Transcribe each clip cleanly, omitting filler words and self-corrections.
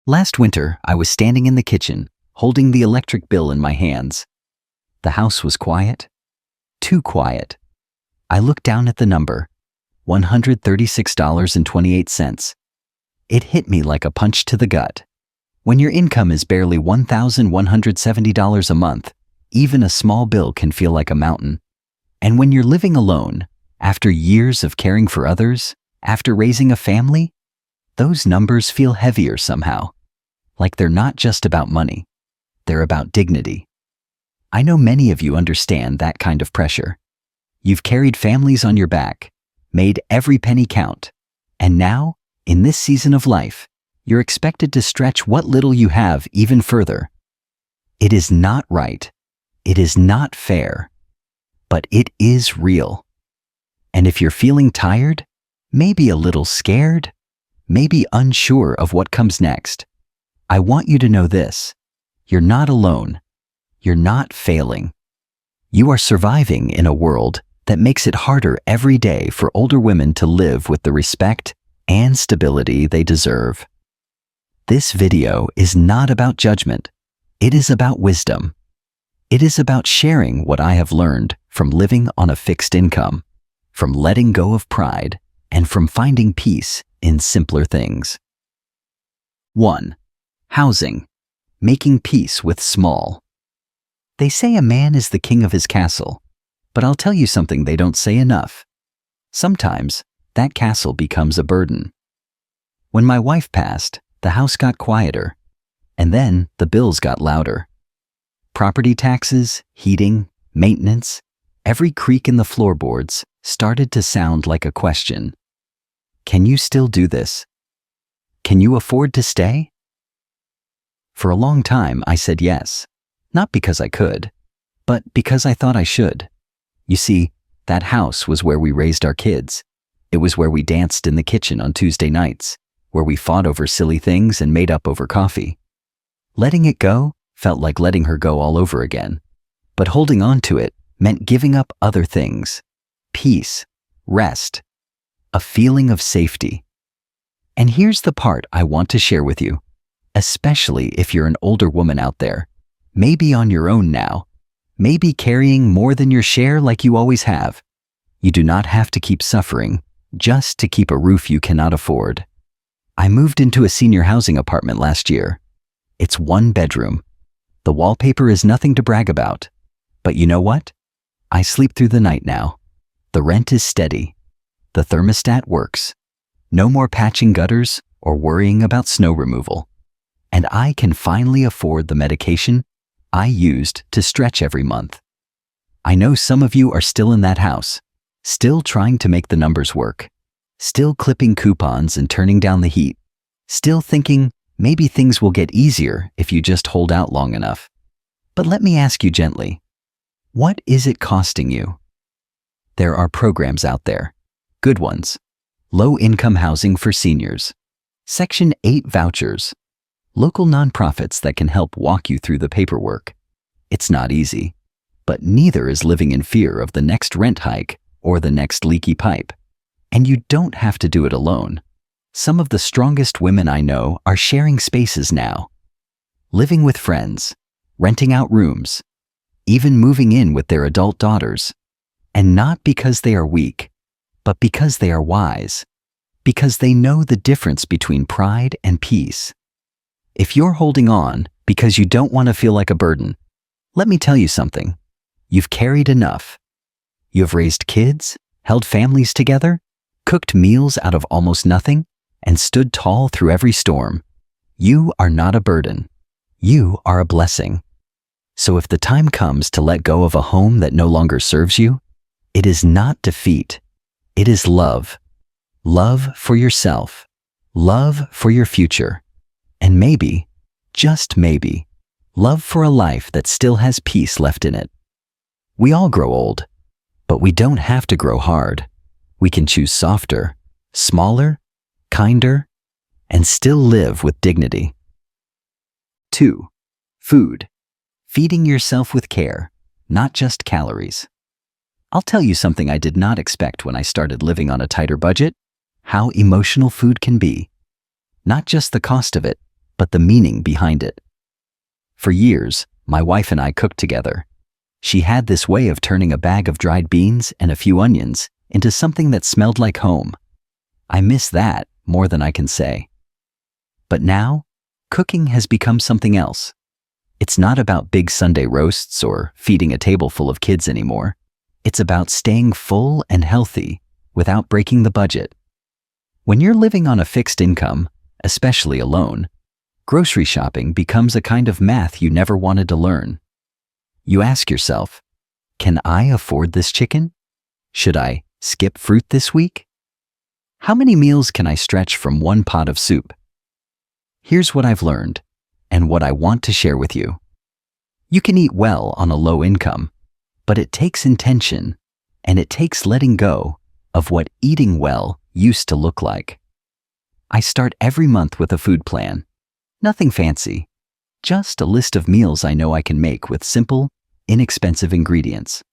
Last winter, I was standing in the kitchen, holding the electric bill in my hands. The house was quiet. Too quiet. I looked down at the number, $136.28. It hit me like a punch to the gut. When your income is barely $1,170 a month, even a small bill can feel like a mountain. And when you're living alone, after years of caring for others, after raising a family, those numbers feel heavier somehow. Like they're not just about money. They're about dignity. I know many of you understand that kind of pressure. You've carried families on your back, made every penny count, and now, in this season of life, you're expected to stretch what little you have even further. It is not right. It is not fair. But it is real. And if you're feeling tired, maybe a little scared, maybe unsure of what comes next, I want you to know this. You're not alone. You're not failing. You are surviving in a world that makes it harder every day for older women to live with the respect and stability they deserve. This video is not about judgment. It is about wisdom. It is about sharing what I have learned from living on a fixed income, from letting go of pride, and from finding peace in simpler things. 1. Housing. Making peace with small. They say a man is the king of his castle, but I'll tell you something they don't say enough. Sometimes, that castle becomes a burden. When my wife passed, the house got quieter, and then the bills got louder. Property taxes, heating, maintenance, every creak in the floorboards started to sound like a question. Can you still do this? Can you afford to stay? For a long time, I said yes, not because I could, but because I thought I should. You see, that house was where we raised our kids. It was where we danced in the kitchen on Tuesday nights, where we fought over silly things and made up over coffee. Letting it go felt like letting her go all over again, but holding on to it meant giving up other things: peace, rest, a feeling of safety. And here's the part I want to share with you, especially if you're an older woman out there, maybe on your own now, maybe carrying more than your share like you always have. You do not have to keep suffering just to keep a roof you cannot afford. I moved into a senior housing apartment last year. It's 1 bedroom. The wallpaper is nothing to brag about. But you know what? I sleep through the night now. The rent is steady. The thermostat works. No more patching gutters or worrying about snow removal. And I can finally afford the medication I used to stretch every month. I know some of you are still in that house, still trying to make the numbers work, still clipping coupons and turning down the heat, still thinking maybe things will get easier if you just hold out long enough. But let me ask you gently, what is it costing you? There are programs out there, good ones, low-income housing for seniors, Section 8 vouchers, local nonprofits that can help walk you through the paperwork. It's not easy, but neither is living in fear of the next rent hike or the next leaky pipe. And you don't have to do it alone. Some of the strongest women I know are sharing spaces now, living with friends, renting out rooms, even moving in with their adult daughters. And not because they are weak, but because they are wise, because they know the difference between pride and peace. If you're holding on because you don't want to feel like a burden, let me tell you something. You've carried enough. You have raised kids, held families together, cooked meals out of almost nothing, and stood tall through every storm. You are not a burden. You are a blessing. So if the time comes to let go of a home that no longer serves you, it is not defeat. It is love. Love for yourself. Love for your future. And maybe, just maybe, love for a life that still has peace left in it. We all grow old, but we don't have to grow hard. We can choose softer, smaller, kinder, and still live with dignity. 2. Food. Feeding yourself with care, not just calories. I'll tell you something I did not expect when I started living on a tighter budget: how emotional food can be. Not just the cost of it, but the meaning behind it. For years, my wife and I cooked together. She had this way of turning a bag of dried beans and a few onions into something that smelled like home. I miss that more than I can say. But now, cooking has become something else. It's not about big Sunday roasts or feeding a table full of kids anymore. It's about staying full and healthy without breaking the budget. When you're living on a fixed income, especially alone, grocery shopping becomes a kind of math you never wanted to learn. You ask yourself, can I afford this chicken? Should I skip fruit this week? How many meals can I stretch from one pot of soup? Here's what I've learned, and what I want to share with you. You can eat well on a low income, but it takes intention, and it takes letting go of what eating well used to look like. I start every month with a food plan. Nothing fancy, just a list of meals I know I can make with simple, inexpensive ingredients.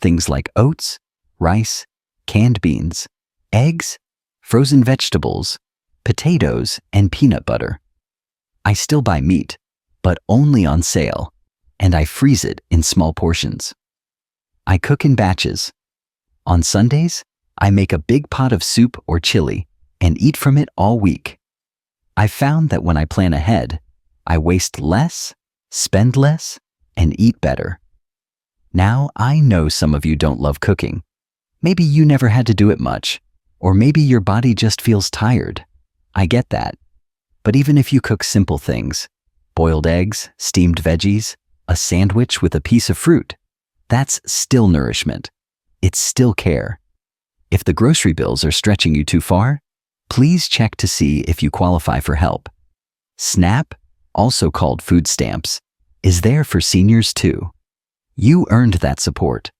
Things like oats, rice, canned beans, eggs, frozen vegetables, potatoes, and peanut butter. I still buy meat, but only on sale, and I freeze it in small portions. I cook in batches. On Sundays, I make a big pot of soup or chili and eat from it all week. I've found that when I plan ahead, I waste less, spend less, and eat better. Now, I know some of you don't love cooking. Maybe you never had to do it much, or maybe your body just feels tired. I get that. But even if you cook simple things, boiled eggs, steamed veggies, a sandwich with a piece of fruit, that's still nourishment. It's still care. If the grocery bills are stretching you too far, please check to see if you qualify for help. SNAP, also called food stamps, is there for seniors too. You earned that support.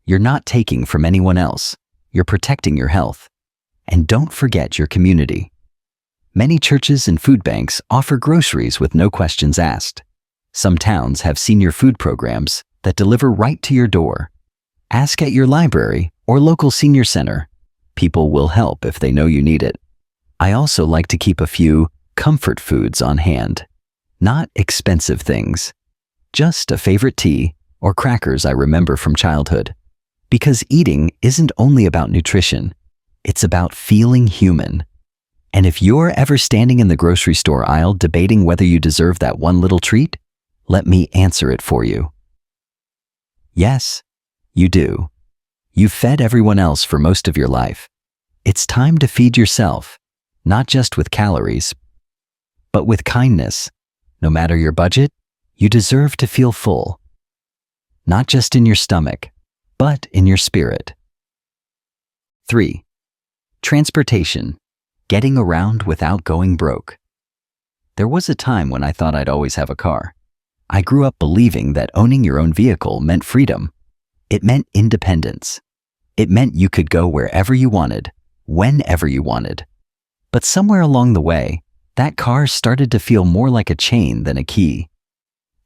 You're not taking from anyone else. You're protecting your health. And don't forget your community. Many churches and food banks offer groceries with no questions asked. Some towns have senior food programs that deliver right to your door. Ask at your library or local senior center. People will help if they know you need it. I also like to keep a few comfort foods on hand. Not expensive things. Just a favorite tea or crackers I remember from childhood. Because eating isn't only about nutrition. It's about feeling human. And if you're ever standing in the grocery store aisle debating whether you deserve that one little treat, let me answer it for you. Yes, you do. You've fed everyone else for most of your life. It's time to feed yourself, not just with calories, but with kindness. No matter your budget, you deserve to feel full. Not just in your stomach, but in your spirit. 3. Transportation. Getting around without going broke. There was a time when I thought I'd always have a car. I grew up believing that owning your own vehicle meant freedom. It meant independence. It meant you could go wherever you wanted, whenever you wanted. But somewhere along the way, that car started to feel more like a chain than a key.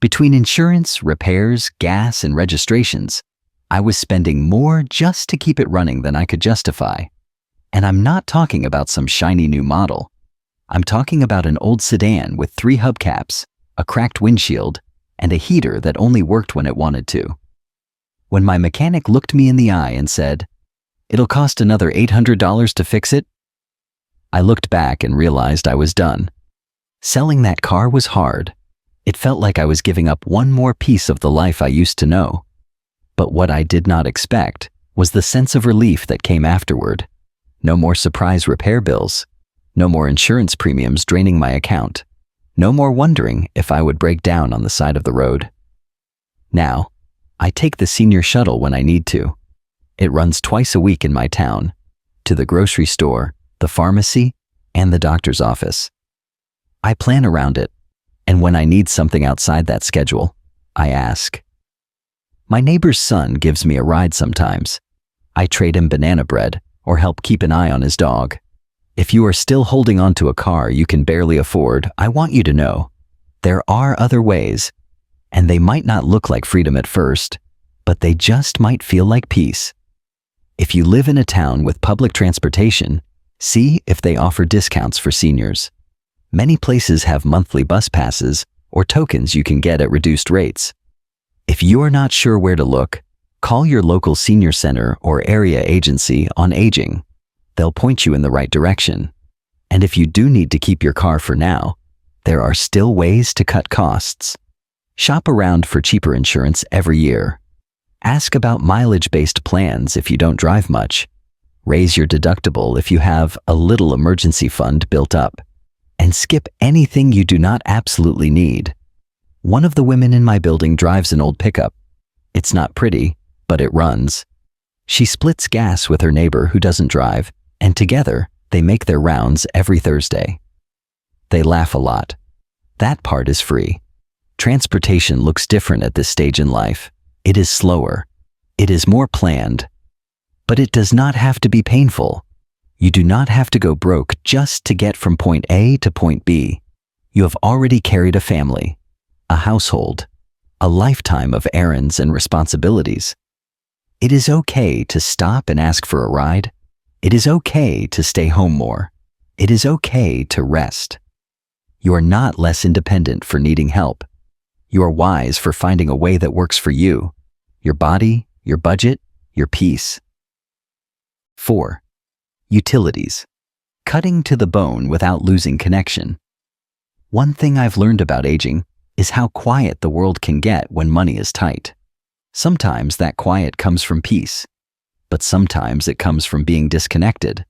Between insurance, repairs, gas, and registrations, I was spending more just to keep it running than I could justify. And I'm not talking about some shiny new model. I'm talking about an old sedan with 3 hubcaps, a cracked windshield, and a heater that only worked when it wanted to. When my mechanic looked me in the eye and said, "It'll cost another $800 to fix it," I looked back and realized I was done. Selling that car was hard. It felt like I was giving up one more piece of the life I used to know. But what I did not expect was the sense of relief that came afterward. No more surprise repair bills. No more insurance premiums draining my account. No more wondering if I would break down on the side of the road. Now, I take the senior shuttle when I need to. It runs twice a week in my town, to the grocery store, the pharmacy, and the doctor's office. I plan around it, and when I need something outside that schedule, I ask. My neighbor's son gives me a ride sometimes. I trade him banana bread or help keep an eye on his dog. If you are still holding on to a car you can barely afford, I want you to know there are other ways, and they might not look like freedom at first, but they just might feel like peace. If you live in a town with public transportation, see if they offer discounts for seniors. Many places have monthly bus passes or tokens you can get at reduced rates. If you are not sure where to look, call your local senior center or area agency on aging. They'll point you in the right direction. And if you do need to keep your car for now, there are still ways to cut costs. Shop around for cheaper insurance every year. Ask about mileage-based plans if you don't drive much. Raise your deductible if you have a little emergency fund built up. And skip anything you do not absolutely need. One of the women in my building drives an old pickup. It's not pretty, but it runs. She splits gas with her neighbor who doesn't drive, and together they make their rounds every Thursday. They laugh a lot. That part is free. Transportation looks different at this stage in life. It is slower. It is more planned. But it does not have to be painful. You do not have to go broke just to get from point A to point B. You have already carried a family, a household, a lifetime of errands and responsibilities. It is okay to stop and ask for a ride. It is okay to stay home more. It is okay to rest. You are not less independent for needing help. You are wise for finding a way that works for you, your body, your budget, your peace. 4. Utilities. Cutting to the bone without losing connection. One thing I've learned about aging is how quiet the world can get when money is tight. Sometimes that quiet comes from peace, but sometimes it comes from being disconnected.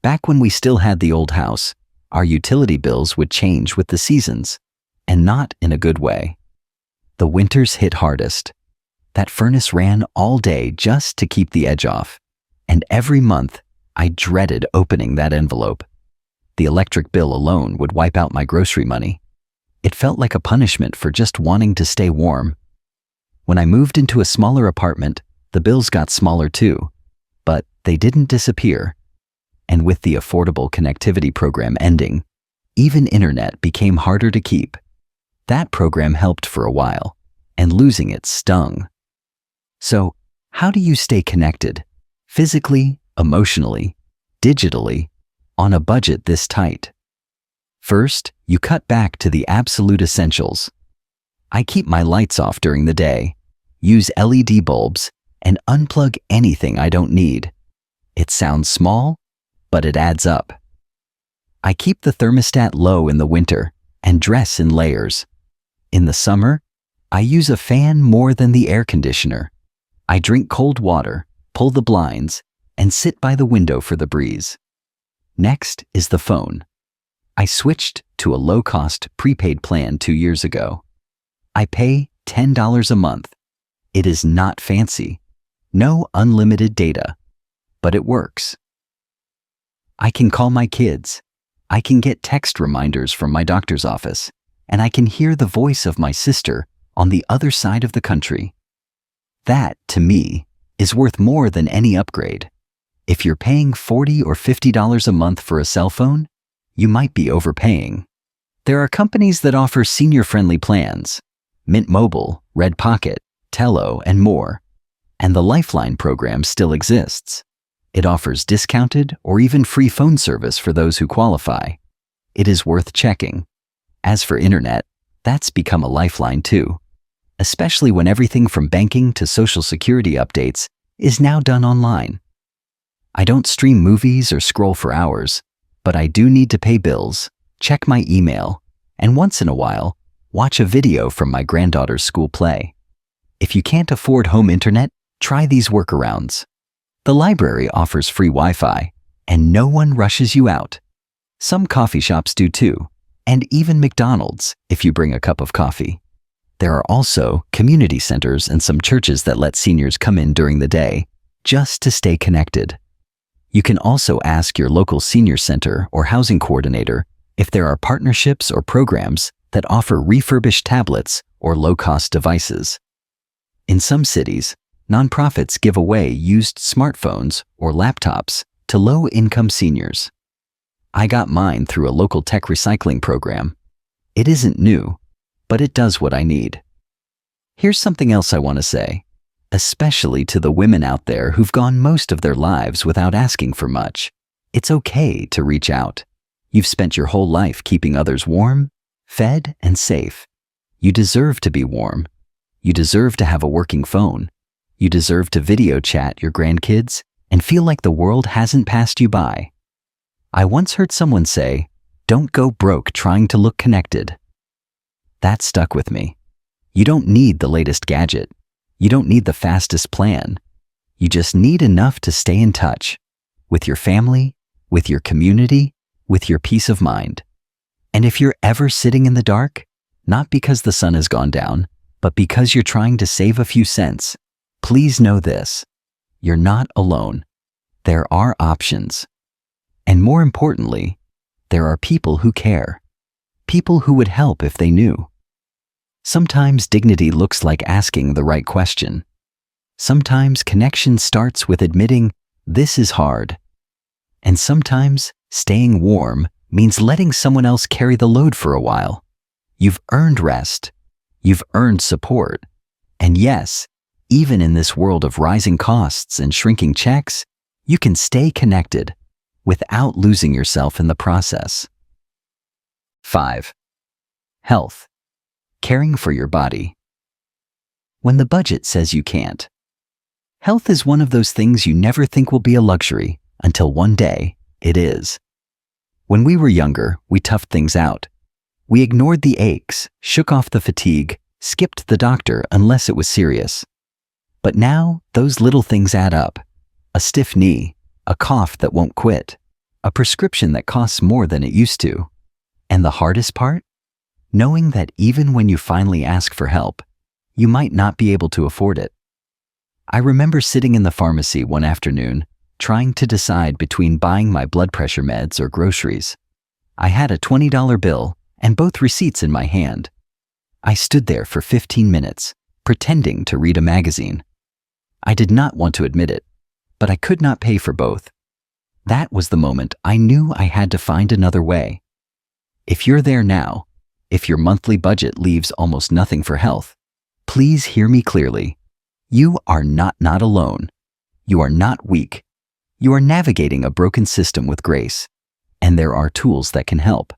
Back when we still had the old house, our utility bills would change with the seasons, and not in a good way. The winters hit hardest. That furnace ran all day just to keep the edge off, and every month I dreaded opening that envelope. The electric bill alone would wipe out my grocery money. It felt like a punishment for just wanting to stay warm. When I moved into a smaller apartment, the bills got smaller too, but they didn't disappear. And with the Affordable Connectivity Program ending, even internet became harder to keep. That program helped for a while, and losing it stung. So, how do you stay connected? Physically, emotionally, digitally, on a budget this tight? First, you cut back to the absolute essentials. I keep my lights off during the day, use LED bulbs, and unplug anything I don't need. It sounds small, but it adds up. I keep the thermostat low in the winter and dress in layers. In the summer, I use a fan more than the air conditioner. I drink cold water, pull the blinds, and sit by the window for the breeze. Next is the phone. I switched to a low-cost prepaid plan 2 years ago. I pay $10 a month. It is not fancy. No unlimited data, but it works. I can call my kids. I can get text reminders from my doctor's office, and I can hear the voice of my sister on the other side of the country. That, to me, is worth more than any upgrade. If you're paying $40 or $50 a month for a cell phone, you might be overpaying. There are companies that offer senior-friendly plans: Mint Mobile, Red Pocket, Tello, and more. And the Lifeline program still exists. It offers discounted or even free phone service for those who qualify. It is worth checking. As for internet, that's become a lifeline too, especially when everything from banking to social security updates is now done online. I don't stream movies or scroll for hours, but I do need to pay bills, check my email, and once in a while, watch a video from my granddaughter's school play. If you can't afford home internet, try these workarounds. The library offers free Wi-Fi, and no one rushes you out. Some coffee shops do too, and even McDonald's if you bring a cup of coffee. There are also community centers and some churches that let seniors come in during the day just to stay connected. You can also ask your local senior center or housing coordinator if there are partnerships or programs that offer refurbished tablets or low-cost devices. In some cities, nonprofits give away used smartphones or laptops to low-income seniors. I got mine through a local tech recycling program. It isn't new, but it does what I need. Here's something else I want to say, especially to the women out there who've gone most of their lives without asking for much. It's okay to reach out. You've spent your whole life keeping others warm, fed, and safe. You deserve to be warm. You deserve to have a working phone. You deserve to video chat your grandkids and feel like the world hasn't passed you by. I once heard someone say, "Don't go broke trying to look connected." That stuck with me. You don't need the latest gadget. You don't need the fastest plan. You just need enough to stay in touch with your family, with your community, with your peace of mind. And if you're ever sitting in the dark, not because the sun has gone down, but because you're trying to save a few cents, please know this: you're not alone. There are options. And more importantly, there are people who care. People who would help if they knew. Sometimes dignity looks like asking the right question. Sometimes connection starts with admitting, "This is hard." And sometimes staying warm means letting someone else carry the load for a while. You've earned rest. You've earned support. And yes, even in this world of rising costs and shrinking checks, you can stay connected without losing yourself in the process. 5. Health. Caring for your body. When the budget says you can't. Health is one of those things you never think will be a luxury until one day it is. When we were younger, we toughed things out. We ignored the aches, shook off the fatigue, skipped the doctor unless it was serious. But now, those little things add up. A stiff knee, a cough that won't quit, a prescription that costs more than it used to. And the hardest part? Knowing that even when you finally ask for help, you might not be able to afford it. I remember sitting in the pharmacy one afternoon, trying to decide between buying my blood pressure meds or groceries. I had a $20 bill and both receipts in my hand. I stood there for 15 minutes, pretending to read a magazine. I did not want to admit it, but I could not pay for both. That was the moment I knew I had to find another way. If you're there now, if your monthly budget leaves almost nothing for health, please hear me clearly. You are not alone. You are not weak. You are navigating a broken system with grace, and there are tools that can help.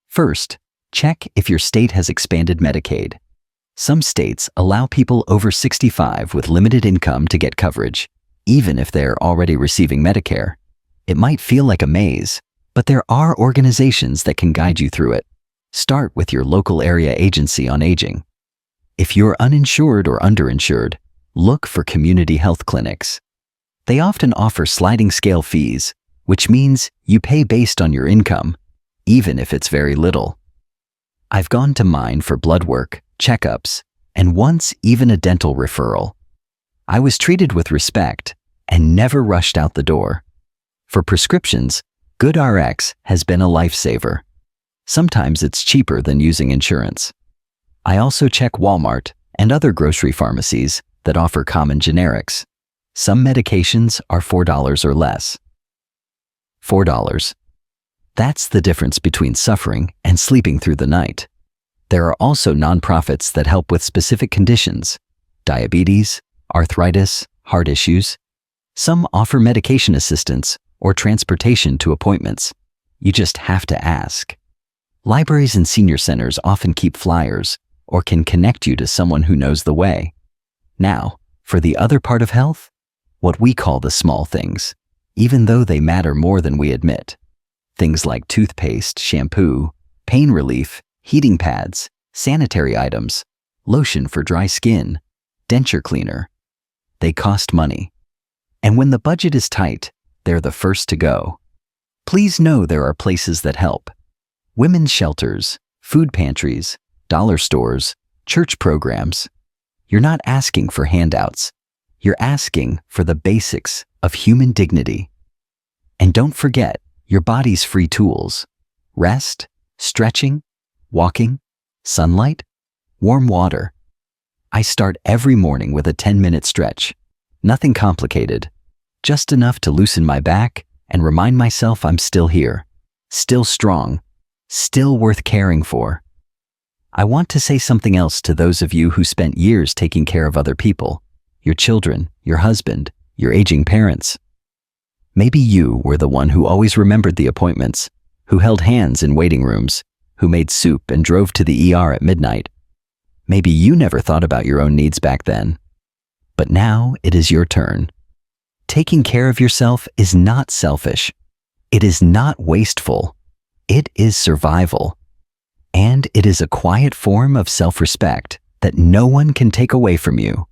First, check if your state has expanded Medicaid. Some states allow people over 65 with limited income to get coverage, even if they're already receiving Medicare. It might feel like a maze, but there are organizations that can guide you through it. Start with your local area agency on aging. If you're uninsured or underinsured, look for community health clinics. They often offer sliding scale fees, which means you pay based on your income, even if it's very little. I've gone to mine for blood work, checkups, and once even a dental referral. I was treated with respect and never rushed out the door. For prescriptions, GoodRx has been a lifesaver. Sometimes it's cheaper than using insurance. I also check Walmart and other grocery pharmacies that offer common generics. Some medications are $4 or less. $4. That's the difference between suffering and sleeping through the night. There are also nonprofits that help with specific conditions: diabetes, arthritis, heart issues. Some offer medication assistance or transportation to appointments. You just have to ask. Libraries and senior centers often keep flyers or can connect you to someone who knows the way. Now, for the other part of health, what we call the small things, even though they matter more than we admit. Things like toothpaste, shampoo, pain relief, heating pads, sanitary items, lotion for dry skin, denture cleaner. They cost money. And when the budget is tight, they're the first to go. Please know there are places that help. Women's shelters, food pantries, dollar stores, church programs. You're not asking for handouts. You're asking for the basics of human dignity. And don't forget your body's free tools: rest, stretching, walking, sunlight, warm water. I start every morning with a 10-minute stretch. Nothing complicated, just enough to loosen my back and remind myself I'm still here, still strong, still worth caring for. I want to say something else to those of you who spent years taking care of other people, your children, your husband, your aging parents. Maybe you were the one who always remembered the appointments, who held hands in waiting rooms, who made soup and drove to the ER at midnight. Maybe you never thought about your own needs back then. But now it is your turn. Taking care of yourself is not selfish. It is not wasteful. It is survival. And it is a quiet form of self-respect that no one can take away from you.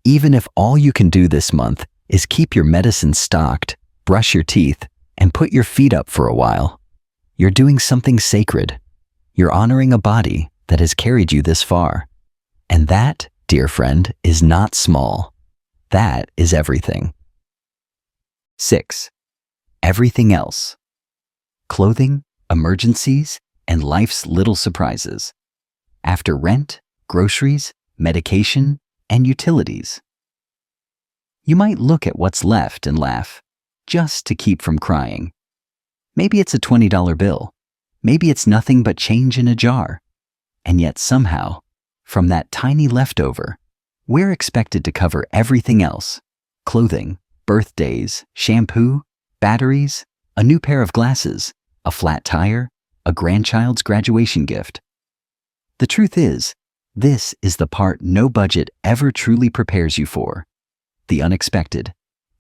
Even if all you can do this month is keep your medicine stocked, brush your teeth, and put your feet up for a while, you're doing something sacred. You're honoring a body that has carried you this far. And that, dear friend, is not small. That is everything. 6. Everything else. Clothing, emergencies, and life's little surprises. After rent, groceries, medication, and utilities. You might look at what's left and laugh, just to keep from crying. Maybe it's a $20 bill. Maybe it's nothing but change in a jar. And yet somehow, from that tiny leftover, we're expected to cover everything else: clothing, birthdays, shampoo, batteries, a new pair of glasses, a flat tire, a grandchild's graduation gift. The truth is, this is the part no budget ever truly prepares you for: the unexpected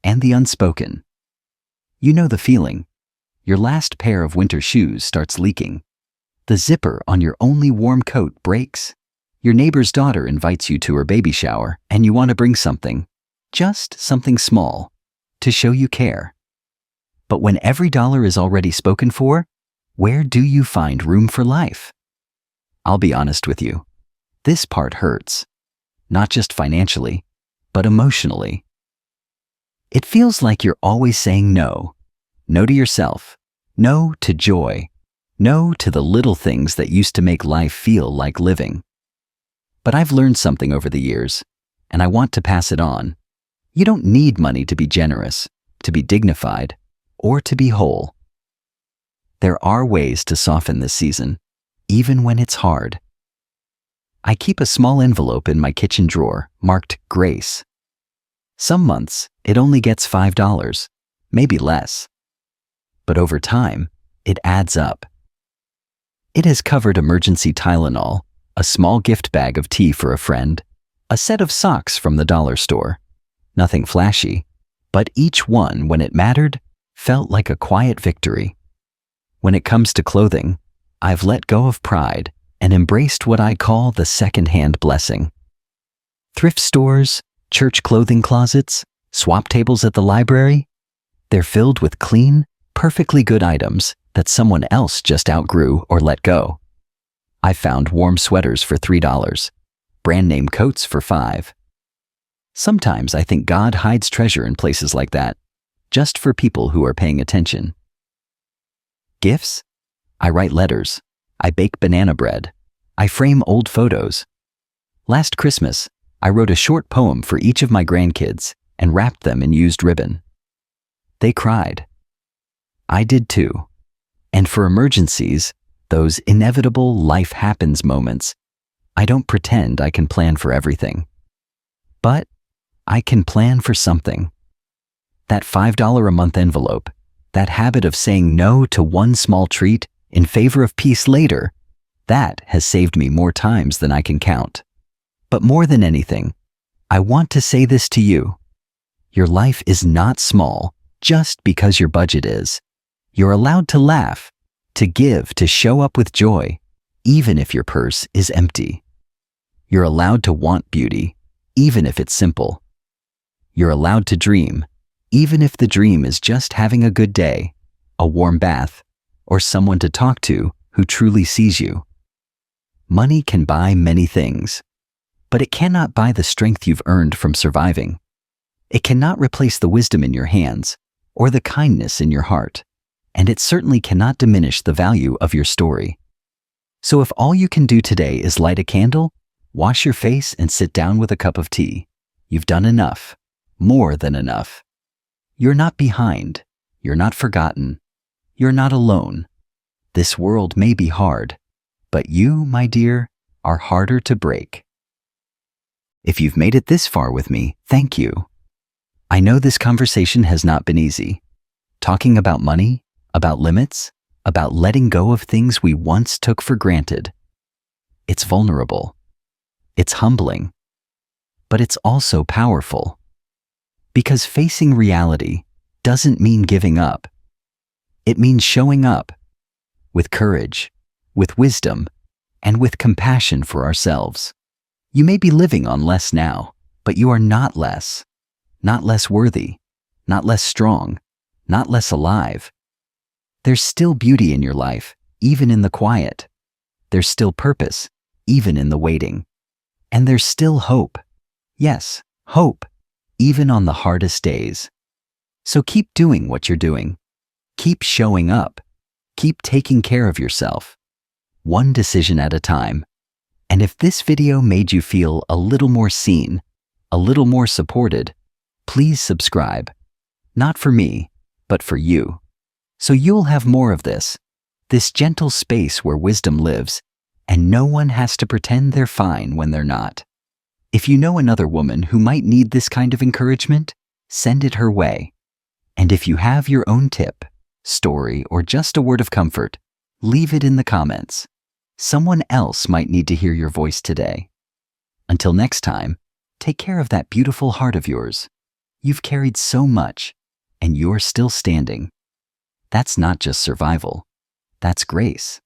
and the unspoken. You know the feeling. Your last pair of winter shoes starts leaking. The zipper on your only warm coat breaks. Your neighbor's daughter invites you to her baby shower, and you want to bring something, just something small, to show you care. But when every dollar is already spoken for, where do you find room for life? I'll be honest with you. This part hurts. Not just financially, but emotionally. It feels like you're always saying no. No to yourself. No to joy. No to the little things that used to make life feel like living. But I've learned something over the years, and I want to pass it on. You don't need money to be generous, to be dignified, or to be whole. There are ways to soften this season, even when it's hard. I keep a small envelope in my kitchen drawer marked Grace. Some months, it only gets $5, maybe less. But over time, it adds up. It has covered emergency Tylenol, a small gift bag of tea for a friend, a set of socks from the dollar store. Nothing flashy, but each one, when it mattered, felt like a quiet victory. When it comes to clothing, I've let go of pride and embraced what I call the second-hand blessing. Thrift stores, church clothing closets, swap tables at the library, they're filled with clean, perfectly good items that someone else just outgrew or let go. I found warm sweaters for $3, brand-name coats for $5. Sometimes I think God hides treasure in places like that, just for people who are paying attention. Gifts? I write letters. I bake banana bread. I frame old photos. Last Christmas, I wrote a short poem for each of my grandkids and wrapped them in used ribbon. They cried. I did too. And for emergencies, those inevitable life happens moments, I don't pretend I can plan for everything. But I can plan for something. That $5 a month envelope, that habit of saying no to one small treat in favor of peace later, that has saved me more times than I can count. But more than anything, I want to say this to you. Your life is not small just because your budget is. You're allowed to laugh, to give, to show up with joy, even if your purse is empty. You're allowed to want beauty, even if it's simple. You're allowed to dream, even if the dream is just having a good day, a warm bath, or someone to talk to who truly sees you. Money can buy many things, but it cannot buy the strength you've earned from surviving. It cannot replace the wisdom in your hands or the kindness in your heart, and it certainly cannot diminish the value of your story. So if all you can do today is light a candle, wash your face, and sit down with a cup of tea, you've done enough, more than enough. You're not behind. You're not forgotten. You're not alone. This world may be hard, but you, my dear, are harder to break. If you've made it this far with me, thank you. I know this conversation has not been easy. Talking about money, about limits, about letting go of things we once took for granted. It's vulnerable. It's humbling. But it's also powerful. Because facing reality doesn't mean giving up. It means showing up with courage, with wisdom, and with compassion for ourselves. You may be living on less now, but you are not less worthy, not less strong, not less alive. There's still beauty in your life, even in the quiet. There's still purpose, even in the waiting. And there's still hope. Yes, hope, even on the hardest days. So keep doing what you're doing. Keep showing up. Keep taking care of yourself. One decision at a time. And if this video made you feel a little more seen, a little more supported, please subscribe. Not for me, but for you. So you'll have more of this gentle space where wisdom lives, and no one has to pretend they're fine when they're not. If you know another woman who might need this kind of encouragement, send it her way. And if you have your own tip, story, or just a word of comfort, leave it in the comments. Someone else might need to hear your voice today. Until next time, take care of that beautiful heart of yours. You've carried so much, and you're still standing. That's not just survival. That's grace.